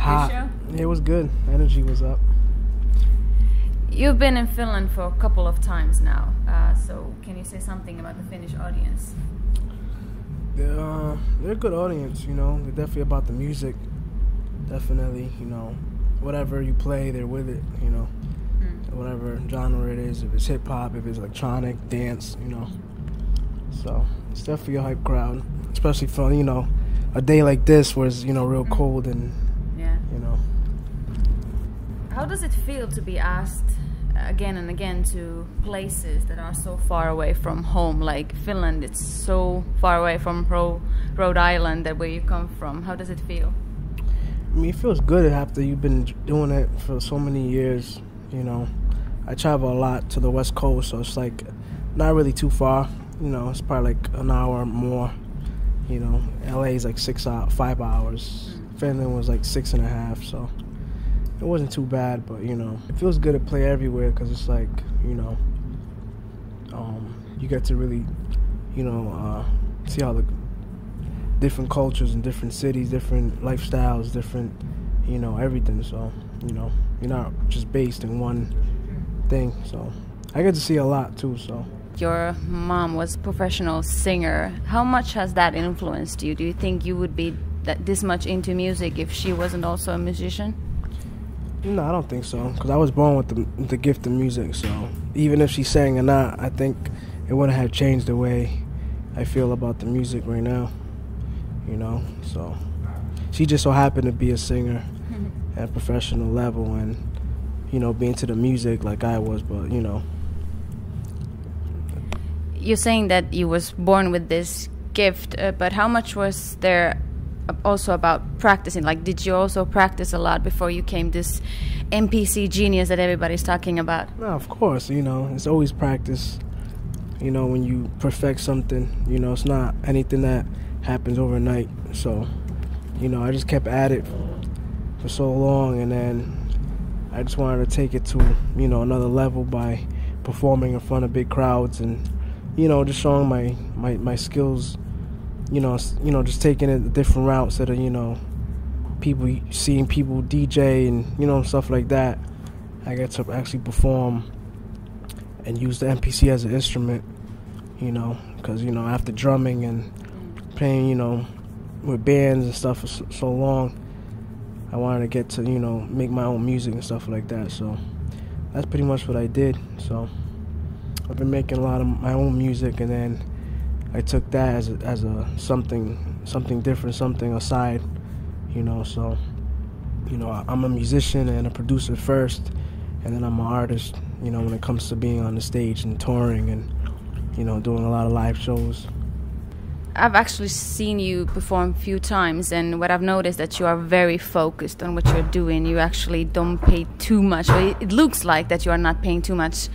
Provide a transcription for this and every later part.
hot. It was good. Energy was up. You've been in Finland for a couple of times now, so can you say something about the Finnish audience? They're a good audience, you know. They're definitely about the music. Definitely, you know, whatever you play, they're with it, you know. Whatever genre it is, if it's hip-hop, if it's electronic, dance, you know. So it's definitely a hype crowd, especially for, you know, a day like this where it's, you know, real cold and, you know. How does it feel to be asked again and again to places that are so far away from home, like Finland? It's so far away from Rhode Island, that where you come from. How does it feel? I mean, it feels good after you've been doing it for so many years, you know. I travel a lot to the West Coast, so it's like not really too far. You know, it's probably like an hour more. You know, LA is like 5 hours. Finland was like 6.5, so it wasn't too bad. But you know, it feels good to play everywhere because it's like, you know, you get to really, you know, see how the different cultures and different cities, different lifestyles, different, you know, everything. So you know, you're not just based in one thing. So I get to see a lot too. So. Your mom was a professional singer. How much has that influenced you? Do you think you would be this much into music if she wasn't also a musician? No, I don't think so. Because I was born with the gift of music. So even if she sang or not, I think it wouldn't have changed the way I feel about the music right now. You know, so she just so happened to be a singer at a professional level and, you know, be into the music like I was, but, you know. You're saying that you was born with this gift, but how much was there also about practicing? Like, did you also practice a lot before you came this MPC genius that everybody's talking about? No, of course, you know, it's always practice. You know, when you perfect something, you know, it's not anything that happens overnight. So, you know, I just kept at it for so long, and then I just wanted to take it to, you know, another level by performing in front of big crowds and, you know, just showing my skills, you know, just taking it different routes that are, you know, seeing people DJ and, you know, stuff like that. I get to actually perform and use the MPC as an instrument, you know, because, you know, after drumming and playing, you know, with bands and stuff for so long, I wanted to get to, you know, make my own music and stuff like that. So that's pretty much what I did. So I've been making a lot of my own music, and then I took that as a something different, something aside, you know. So, you know, I'm a musician and a producer first, and then I'm an artist, you know, when it comes to being on the stage and touring and, you know, doing a lot of live shows. I've actually seen you perform a few times, and what I've noticed that you are very focused on what you're doing. You actually don't pay too much. It looks like that you are not paying too much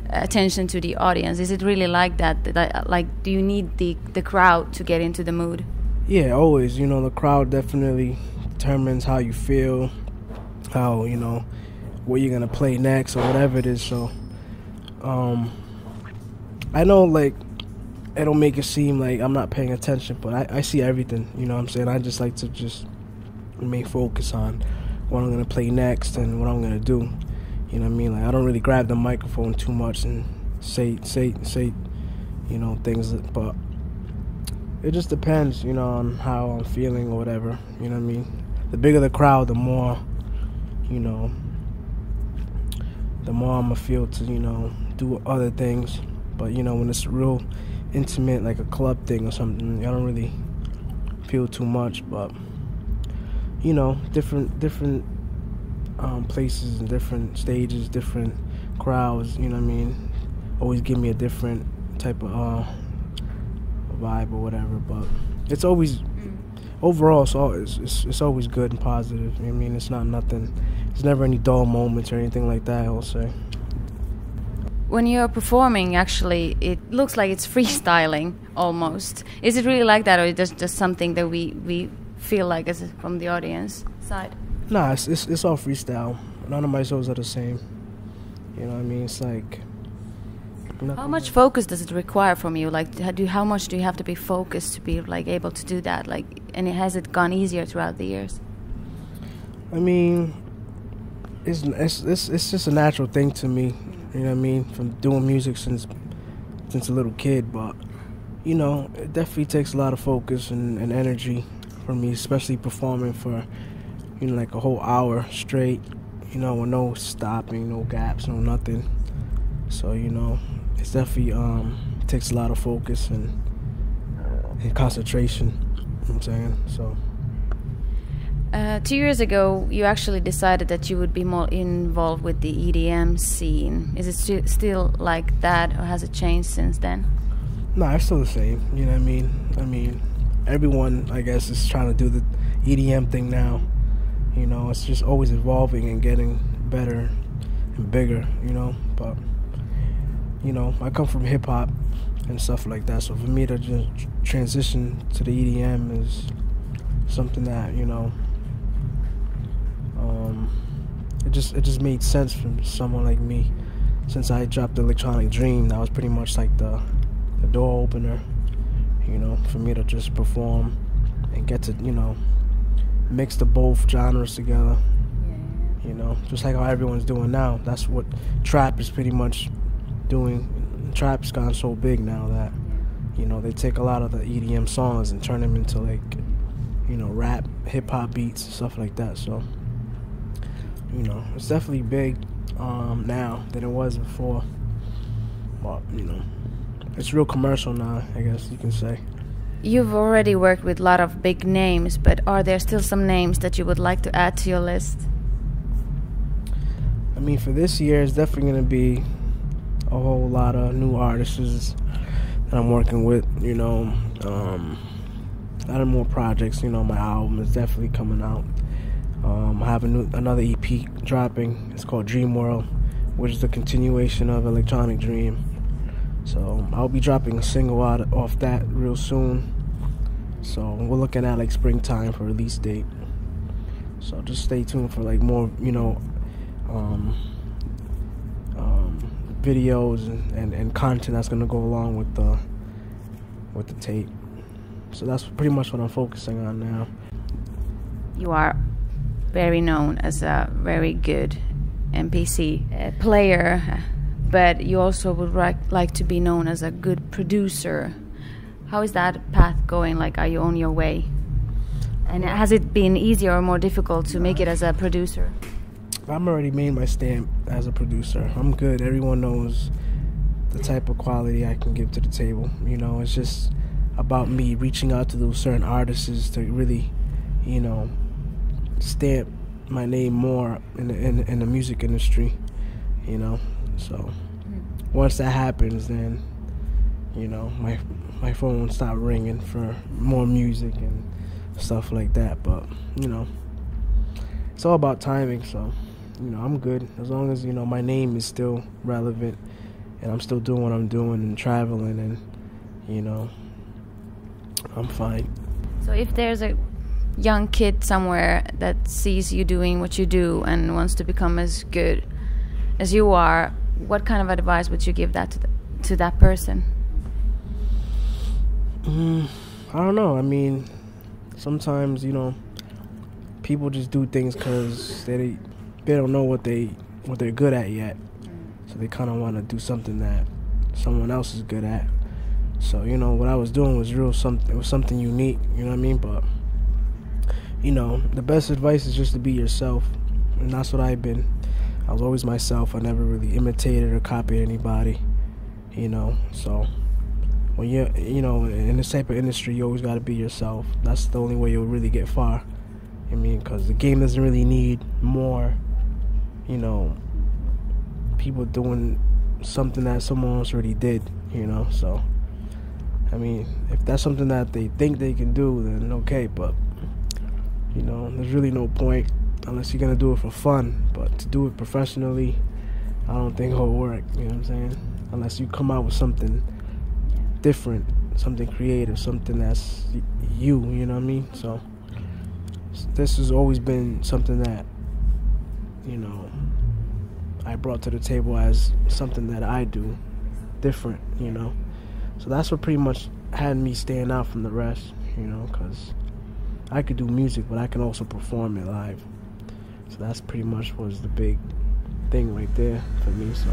attention to the audience. Is it really like that? Like, do you need the crowd to get into the mood? Yeah, always. You know, the crowd definitely determines how you feel, how, you know, what you're gonna play next or whatever it is. So, I know, like, it'll make it seem like I'm not paying attention, but I see everything. You know what I'm saying? I just like to just remain focused on what I'm gonna play next and what I'm gonna do. You know what I mean? Like, I don't really grab the microphone too much and say, you know, things. But it just depends, you know, on how I'm feeling or whatever. You know what I mean? The bigger the crowd, the more, you know, the more I'm gonna feel to, you know, do other things. But, you know, when it's real intimate, like a club thing or something, I don't really feel too much. But, you know, different places and different stages, different crowds, you know what I mean, always give me a different type of vibe or whatever. But it's always overall, it's always good and positive. I mean, it's not nothing, there's never any dull moments or anything like that, I'll say. When you're performing, actually, it looks like it's freestyling almost. Is it really like that, or is it just something that we feel like as from the audience side? Nah, it's all freestyle. None of my shows are the same. You know what I mean? It's like... How much focus does it require from you? Like, how much do you have to be focused to be like able to do that? Like, and has it gone easier throughout the years? I mean, it's just a natural thing to me. You know what I mean? From doing music since a little kid, but you know, it definitely takes a lot of focus and energy for me, especially performing for, you know, like a whole hour straight, you know, with no stopping, no gaps, no nothing. So, you know, it's definitely takes a lot of focus and concentration, you know what I'm saying? So 2 years ago, you actually decided that you would be more involved with the EDM scene. Is it still like that, or has it changed since then? No, it's still the same. You know what I mean? I mean, everyone, I guess, is trying to do the EDM thing now. You know, it's just always evolving and getting better and bigger, you know? But, you know, I come from hip-hop and stuff like that, so for me to just transition to the EDM is something that, you know, it just made sense from someone like me. Since I dropped Electronic Dream, that was pretty much like the door opener, you know, for me to just perform and get to, you know, mix the both genres together. Yeah. You know, just like how everyone's doing now. That's what trap is pretty much doing. Trap's gone so big now that, you know, they take a lot of the EDM songs and turn them into, like, you know, rap, hip-hop beats, stuff like that. So, you know, it's definitely big now than it was before. But, you know, it's real commercial now, I guess you can say. You've already worked with a lot of big names, but are there still some names that you would like to add to your list? I mean, for this year, it's definitely going to be a whole lot of new artists that I'm working with, you know. A lot of more projects, you know. My album is definitely coming out. I have another EP dropping. It's called Dream World, which is the continuation of Electronic Dream. So I'll be dropping a single off that real soon. So we're looking at like springtime for release date. So just stay tuned for like more, you know, videos and content that's gonna go along with the tape. So that's pretty much what I'm focusing on now. You are very known as a very good MPC player, but you also would like to be known as a good producer. How is that path going? Like, are you on your way? And has it been easier or more difficult to make it as a producer? I'm already made my stamp as a producer. I'm good. Everyone knows the type of quality I can give to the table. You know, it's just about me reaching out to those certain artists to really, you know, stamp my name more in the music industry, you know. So once that happens, then, you know, my phone will stop ringing for more music and stuff like that. But, you know, it's all about timing. So, you know, I'm good as long as, you know, my name is still relevant and I'm still doing what I'm doing and traveling, and, you know, I'm fine. So if there's a young kid somewhere that sees you doing what you do and wants to become as good as you are, what kind of advice would you give that to that person? I don't know. I mean, sometimes, you know, people just do things because they don't know what they're good at yet. So they kind of want to do something that someone else is good at. So, you know, what I was doing was something unique, you know what I mean? But, you know, the best advice is just to be yourself. And that's what I've been. I was always myself. I never really imitated or copied anybody, you know. So when you're, you know, in this type of industry, you always got to be yourself. That's the only way you'll really get far. I mean, because the game doesn't really need more, you know, people doing something that someone else already did, you know. So, I mean, if that's something that they think they can do, then okay. But, you know, there's really no point unless you're going to do it for fun. But to do it professionally, I don't think it'll work, you know what I'm saying? Unless you come out with something different, something creative, something that's you know what I mean? So this has always been something that, you know, I brought to the table as something that I do different, you know. So that's what pretty much had me stand out from the rest, you know, because I could do music, but I can also perform it live. So that's pretty much was the big thing right there for me. So